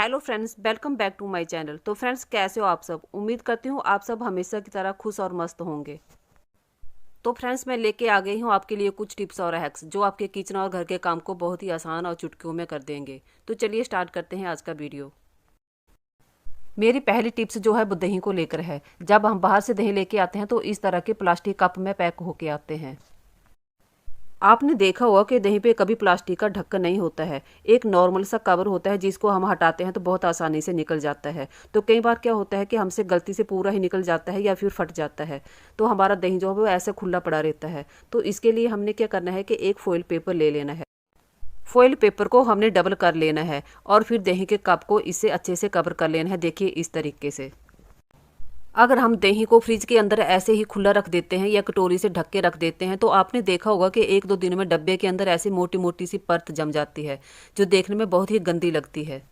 Hello friends, welcome back to my channel. तो friends, कैसे हो आप सब? उम्मीद करती हूँ आप सब हमेशा की तरह खुश और मस्त होंगे। तो फ्रेंड्स, मैं लेके आ गई हूँ आपके लिए कुछ टिप्स और हैक्स जो आपके किचन और घर के काम को बहुत ही आसान और चुटकियों में कर देंगे। तो चलिए स्टार्ट करते हैं आज का वीडियो। मेरी पहली टिप्स जो है वो दही को लेकर है। जब हम बाहर से दही लेके आते हैं तो इस तरह के प्लास्टिक कप में पैक होके आते हैं। आपने देखा होगा कि दही पे कभी प्लास्टिक का ढक्कन नहीं होता है। एक नॉर्मल सा कवर होता है जिसको हम हटाते हैं तो बहुत आसानी से निकल जाता है। तो कई बार क्या होता है कि हमसे गलती से पूरा ही निकल जाता है या फिर फट जाता है, तो हमारा दही जो है वो ऐसे खुला पड़ा रहता है। तो इसके लिए हमने क्या करना है कि एक फॉइल पेपर ले लेना है। फॉइल पेपर को हमने डबल कर लेना है और फिर दही के कप को इससे अच्छे से कवर कर लेना है। देखिए इस तरीके से। अगर हम दही को फ्रिज के अंदर ऐसे ही खुला रख देते हैं या कटोरी से ढक के रख देते हैं तो आपने देखा होगा कि एक दो दिन में डब्बे के अंदर ऐसी मोटी मोटी सी परत जम जाती है जो देखने में बहुत ही गंदी लगती है,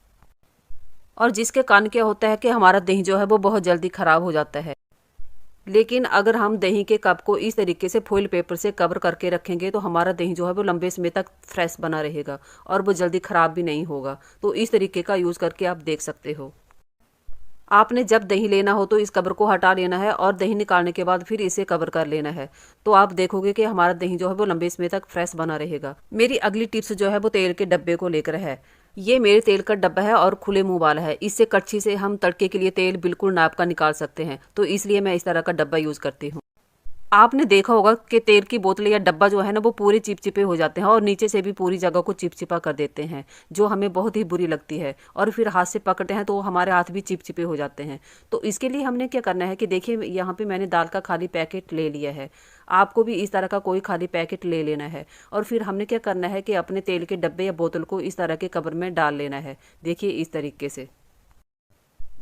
और जिसके कारण क्या होता है कि हमारा दही जो है वो बहुत जल्दी खराब हो जाता है। लेकिन अगर हम दही के कप को इस तरीके से फॉइल पेपर से कवर करके रखेंगे तो हमारा दही जो है वो लंबे समय तक फ्रेश बना रहेगा और वो जल्दी खराब भी नहीं होगा। तो इस तरीके का यूज़ करके आप देख सकते हो। आपने जब दही लेना हो तो इस कवर को हटा लेना है और दही निकालने के बाद फिर इसे कवर कर लेना है। तो आप देखोगे कि हमारा दही जो है वो लंबे समय तक फ्रेश बना रहेगा। मेरी अगली टिप्स जो है वो तेल के डब्बे को लेकर है। ये मेरे तेल का डब्बा है और खुले मुंह वाला है। इससे कड़छी से हम तड़के के लिए तेल बिल्कुल नाप का निकाल सकते हैं, तो इसलिए मैं इस तरह का डब्बा यूज करती हूँ। आपने देखा होगा कि तेल की बोतल या डब्बा जो है ना वो पूरे चिपचिपे हो जाते हैं और नीचे से भी पूरी जगह को चिपचिपा कर देते हैं, जो हमें बहुत ही बुरी लगती है। और फिर हाथ से पकड़ते हैं तो हमारे हाथ भी चिपचिपे हो जाते हैं। तो इसके लिए हमने क्या करना है कि देखिए यहाँ पे मैंने दाल का खाली पैकेट ले लिया है। आपको भी इस तरह का कोई खाली पैकेट ले लेना है और फिर हमने क्या करना है कि अपने तेल के डब्बे या बोतल को इस तरह के कवर में डाल लेना है। देखिए इस तरीके से।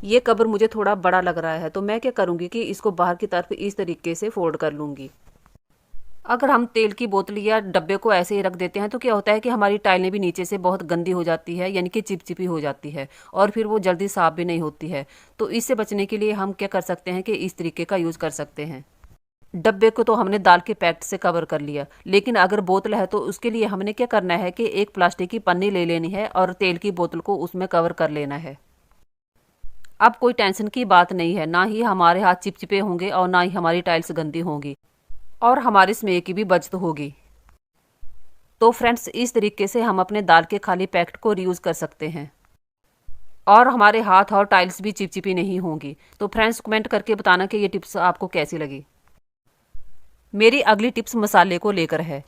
ये कवर मुझे थोड़ा बड़ा लग रहा है तो मैं क्या करूंगी कि इसको बाहर की तरफ इस तरीके से फोल्ड कर लूंगी। अगर हम तेल की बोतल या डब्बे को ऐसे ही रख देते हैं तो क्या होता है कि हमारी टाइलें भी नीचे से बहुत गंदी हो जाती है, यानी कि चिपचिपी हो जाती है और फिर वो जल्दी साफ भी नहीं होती है। तो इससे बचने के लिए हम क्या कर सकते हैं कि इस तरीके का यूज़ कर सकते हैं। डब्बे को तो हमने दाल के पैकेट से कवर कर लिया, लेकिन अगर बोतल है तो उसके लिए हमने क्या करना है कि एक प्लास्टिक की पन्नी ले लेनी है और तेल की बोतल को उसमें कवर कर लेना है। अब कोई टेंशन की बात नहीं है, ना ही हमारे हाथ चिपचिपे होंगे और ना ही हमारी टाइल्स गंदी होंगी और हमारी स्मेह की भी बचत होगी। तो फ्रेंड्स, इस तरीके से हम अपने दाल के खाली पैकेट को रीयूज कर सकते हैं और हमारे हाथ और टाइल्स भी चिपचिपी नहीं होंगी। तो फ्रेंड्स, कमेंट करके बताना कि ये टिप्स आपको कैसी लगी। मेरी अगली टिप्स मसाले को लेकर है।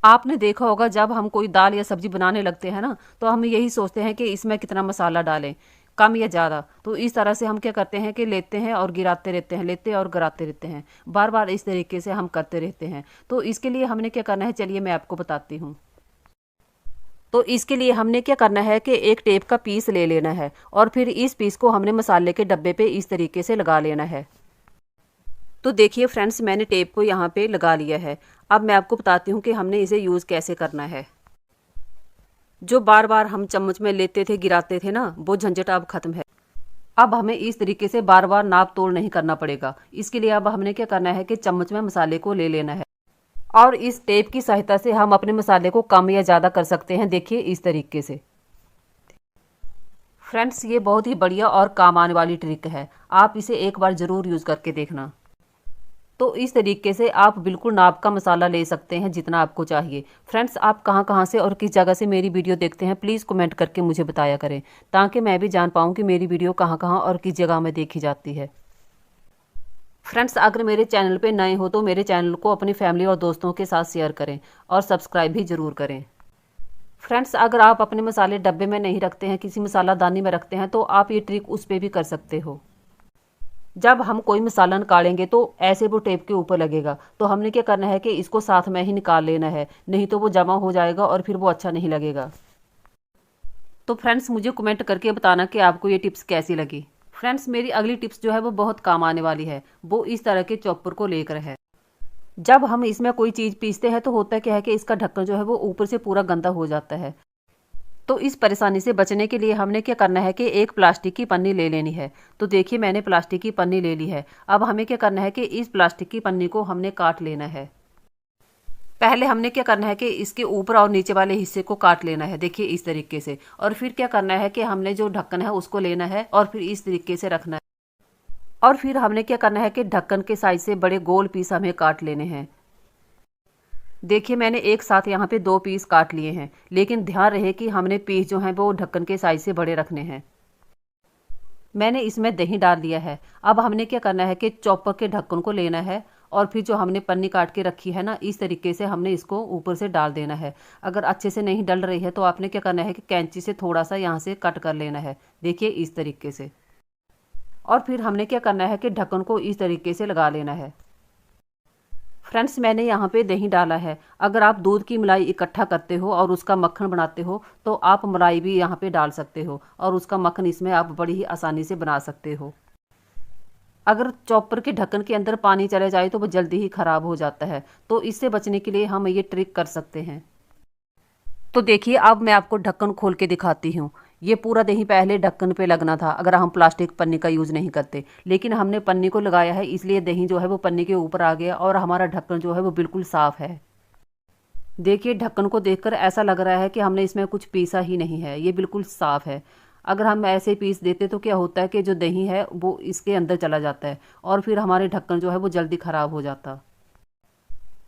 आपने देखा होगा जब हम कोई दाल या सब्जी बनाने लगते हैं ना तो हम यही सोचते हैं कि इसमें कितना मसाला डालें, कम या ज़्यादा। तो इस तरह से हम क्या करते हैं कि लेते हैं और गिराते रहते हैं, लेते और गिराते रहते हैं, बार बार इस तरीके से हम करते रहते हैं। तो इसके लिए हमने क्या करना है, चलिए मैं आपको बताती हूँ। तो इसके लिए हमने क्या करना है कि एक टेप का पीस ले लेना है और फिर इस पीस को हमने मसाले के डब्बे पे इस तरीके से लगा लेना है। तो देखिए फ्रेंड्स, मैंने टेप को यहाँ पे लगा लिया है। अब मैं आपको बताती हूँ कि हमने इसे यूज़ कैसे करना है। जो बार बार हम चम्मच में लेते थे गिराते थे ना, वो झंझट अब खत्म है। अब हमें इस तरीके से बार बार नाप तोल नहीं करना पड़ेगा। इसके लिए अब हमने क्या करना है कि चम्मच में मसाले को ले लेना है और इस टेप की सहायता से हम अपने मसाले को कम या ज़्यादा कर सकते हैं। देखिए इस तरीके से। फ्रेंड्स, ये बहुत ही बढ़िया और काम आने वाली ट्रिक है। आप इसे एक बार ज़रूर यूज़ करके देखना। तो इस तरीके से आप बिल्कुल नाप का मसाला ले सकते हैं जितना आपको चाहिए। फ्रेंड्स, आप कहाँ कहाँ से और किस जगह से मेरी वीडियो देखते हैं प्लीज़ कमेंट करके मुझे बताया करें, ताकि मैं भी जान पाऊँ कि मेरी वीडियो कहाँ कहाँ और किस जगह में देखी जाती है। फ्रेंड्स, अगर मेरे चैनल पे नए हो तो मेरे चैनल को अपनी फैमिली और दोस्तों के साथ शेयर करें और सब्सक्राइब भी ज़रूर करें। फ्रेंड्स, अगर आप अपने मसाले डब्बे में नहीं रखते हैं, किसी मसाला दानी में रखते हैं, तो आप ये ट्रिक उस पर भी कर सकते हो। जब हम कोई मसाला निकालेंगे तो ऐसे वो टेप के ऊपर लगेगा, तो हमने क्या करना है कि इसको साथ में ही निकाल लेना है, नहीं तो वो जमा हो जाएगा और फिर वो अच्छा नहीं लगेगा। तो फ्रेंड्स, मुझे कमेंट करके बताना कि आपको ये टिप्स कैसी लगी। फ्रेंड्स, मेरी अगली टिप्स जो है वो बहुत काम आने वाली है। वो इस तरह के चॉपर को लेकर है। जब हम इसमें कोई चीज़ पीसते हैं तो होता क्या है कि इसका ढक्कन जो है वो ऊपर से पूरा गंदा हो जाता है। तो इस परेशानी से बचने के लिए हमने क्या करना है कि एक प्लास्टिक की पन्नी ले लेनी है। तो देखिए मैंने प्लास्टिक की पन्नी ले ली है। अब हमें क्या करना है कि इस प्लास्टिक की पन्नी को हमने काट लेना है। पहले हमने क्या करना है कि इसके ऊपर और नीचे वाले हिस्से को काट लेना है, देखिए इस तरीके से। और फिर क्या करना है कि हमने जो ढक्कन है उसको लेना है और फिर इस तरीके से रखना है। और फिर हमने क्या करना है कि ढक्कन के साइज से बड़े गोल पीस हमें काट लेने हैं। देखिए मैंने एक साथ यहाँ पे 2 पीस काट लिए हैं, लेकिन ध्यान रहे कि हमने पीस जो हैं वो ढक्कन के साइज से बड़े रखने हैं। मैंने इसमें दही डाल दिया है। अब हमने क्या करना है कि चॉपर के ढक्कन को लेना है और फिर जो हमने पन्नी काट के रखी है ना, इस तरीके से हमने इसको ऊपर से डाल देना है। अगर अच्छे से नहीं डल रही है तो आपने क्या करना है कि कैंची से थोड़ा सा यहाँ से कट कर लेना है, देखिए इस तरीके से। और फिर हमने क्या करना है कि ढक्कन को इस तरीके से लगा लेना है। फ्रेंड्स मैंने यहाँ पे दही डाला है। अगर आप दूध की मलाई इकट्ठा करते हो और उसका मक्खन बनाते हो तो आप मलाई भी यहाँ पे डाल सकते हो और उसका मक्खन इसमें आप बड़ी ही आसानी से बना सकते हो। अगर चॉपर के ढक्कन के अंदर पानी चले जाए तो वो जल्दी ही ख़राब हो जाता है, तो इससे बचने के लिए हम ये ट्रिक कर सकते हैं। तो देखिए अब मैं आपको ढक्कन खोल के दिखाती हूँ। ये पूरा दही पहले ढक्कन पे लगना था अगर हम प्लास्टिक पन्नी का यूज़ नहीं करते, लेकिन हमने पन्नी को लगाया है इसलिए दही जो है वो पन्नी के ऊपर आ गया और हमारा ढक्कन जो है वो बिल्कुल साफ़ है। देखिए ढक्कन को देखकर ऐसा लग रहा है कि हमने इसमें कुछ पीसा ही नहीं है, ये बिल्कुल साफ़ है। अगर हम ऐसे पीस देते तो क्या होता है कि जो दही है वो इसके अंदर चला जाता है और फिर हमारे ढक्कन जो है वो जल्दी ख़राब हो जाता।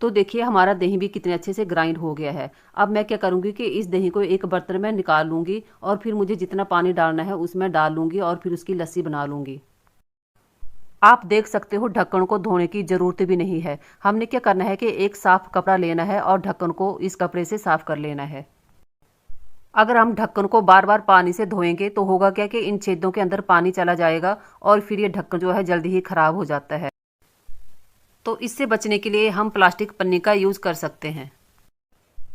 तो देखिए हमारा दही भी कितने अच्छे से ग्राइंड हो गया है। अब मैं क्या करूँगी कि इस दही को एक बर्तन में निकाल लूँगी और फिर मुझे जितना पानी डालना है उसमें डाल लूँगी और फिर उसकी लस्सी बना लूँगी। आप देख सकते हो ढक्कन को धोने की ज़रूरत भी नहीं है। हमने क्या करना है कि एक साफ़ कपड़ा लेना है और ढक्कन को इस कपड़े से साफ़ कर लेना है। अगर हम ढक्कन को बार बार पानी से धोएंगे तो होगा क्या कि इन छेदों के अंदर पानी चला जाएगा और फिर ये ढक्कन जो है जल्दी ही ख़राब हो जाता है। तो इससे बचने के लिए हम प्लास्टिक पन्नी का यूज़ कर सकते हैं।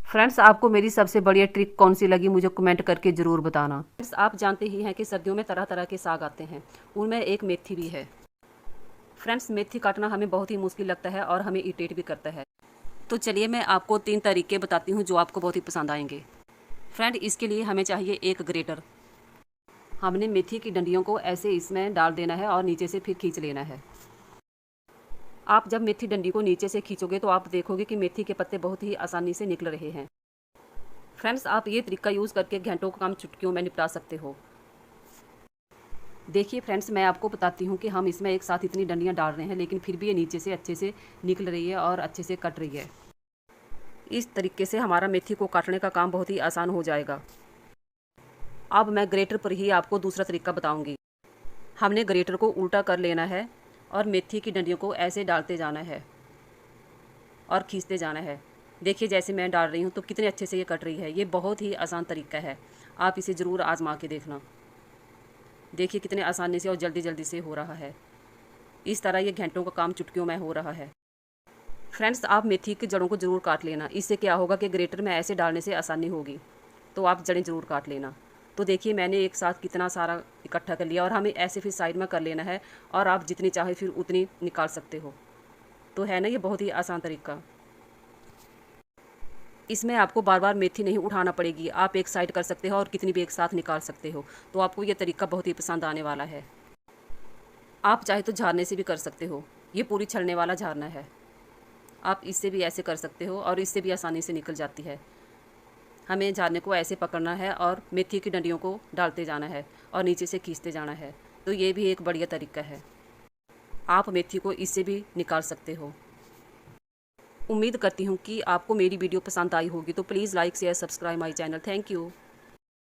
फ्रेंड्स आपको मेरी सबसे बढ़िया ट्रिक कौन सी लगी मुझे कमेंट करके ज़रूर बताना। फ्रेंड्स आप जानते ही हैं कि सर्दियों में तरह तरह के साग आते हैं, उनमें एक मेथी भी है। फ्रेंड्स मेथी काटना हमें बहुत ही मुश्किल लगता है और हमें इरिटेट भी करता है। तो चलिए मैं आपको 3 तरीके बताती हूँ जो आपको बहुत ही पसंद आएंगे। फ्रेंड इसके लिए हमें चाहिए एक ग्रेटर। हमने मेथी की डंडियों को ऐसे इसमें डाल देना है और नीचे से फिर खींच लेना है। आप जब मेथी डंडी को नीचे से खींचोगे तो आप देखोगे कि मेथी के पत्ते बहुत ही आसानी से निकल रहे हैं। फ्रेंड्स आप ये तरीका यूज़ करके घंटों का काम चुटकियों में निपटा सकते हो। देखिए फ्रेंड्स मैं आपको बताती हूँ कि हम इसमें एक साथ इतनी डंडियाँ डाल रहे हैं लेकिन फिर भी ये नीचे से अच्छे से निकल रही है और अच्छे से कट रही है। इस तरीके से हमारा मेथी को काटने का काम बहुत ही आसान हो जाएगा। अब मैं ग्रेटर पर ही आपको दूसरा तरीका बताऊँगी। हमने ग्रेटर को उल्टा कर लेना है और मेथी की डंडियों को ऐसे डालते जाना है और खींचते जाना है। देखिए जैसे मैं डाल रही हूँ तो कितने अच्छे से ये कट रही है। ये बहुत ही आसान तरीका है, आप इसे ज़रूर आजमा के देखना। देखिए कितने आसानी से और जल्दी जल्दी से हो रहा है। इस तरह ये घंटों का काम चुटकियों में हो रहा है। फ्रेंड्स आप मेथी की जड़ों को ज़रूर काट लेना, इससे क्या होगा कि ग्रेटर में ऐसे डालने से आसानी होगी। तो आप जड़ें ज़रूर काट लेना। तो देखिए मैंने एक साथ कितना सारा इकट्ठा कर लिया और हमें ऐसे फिर साइड में कर लेना है और आप जितनी चाहे फिर उतनी निकाल सकते हो। तो है ना ये बहुत ही आसान तरीका। इसमें आपको बार बार मेथी नहीं उठाना पड़ेगी, आप एक साइड कर सकते हो और कितनी भी एक साथ निकाल सकते हो। तो आपको ये तरीका बहुत ही पसंद आने वाला है। आप चाहे तो झारने से भी कर सकते हो, ये पूरी छलने वाला झारना है। आप इससे भी ऐसे कर सकते हो और इससे भी आसानी से निकल जाती है। हमें झारने को ऐसे पकड़ना है और मेथी की डंडियों को डालते जाना है और नीचे से खींचते जाना है। तो ये भी एक बढ़िया तरीका है, आप मेथी को इससे भी निकाल सकते हो। उम्मीद करती हूँ कि आपको मेरी वीडियो पसंद आई होगी। तो please like share subscribe my channel. Thank you.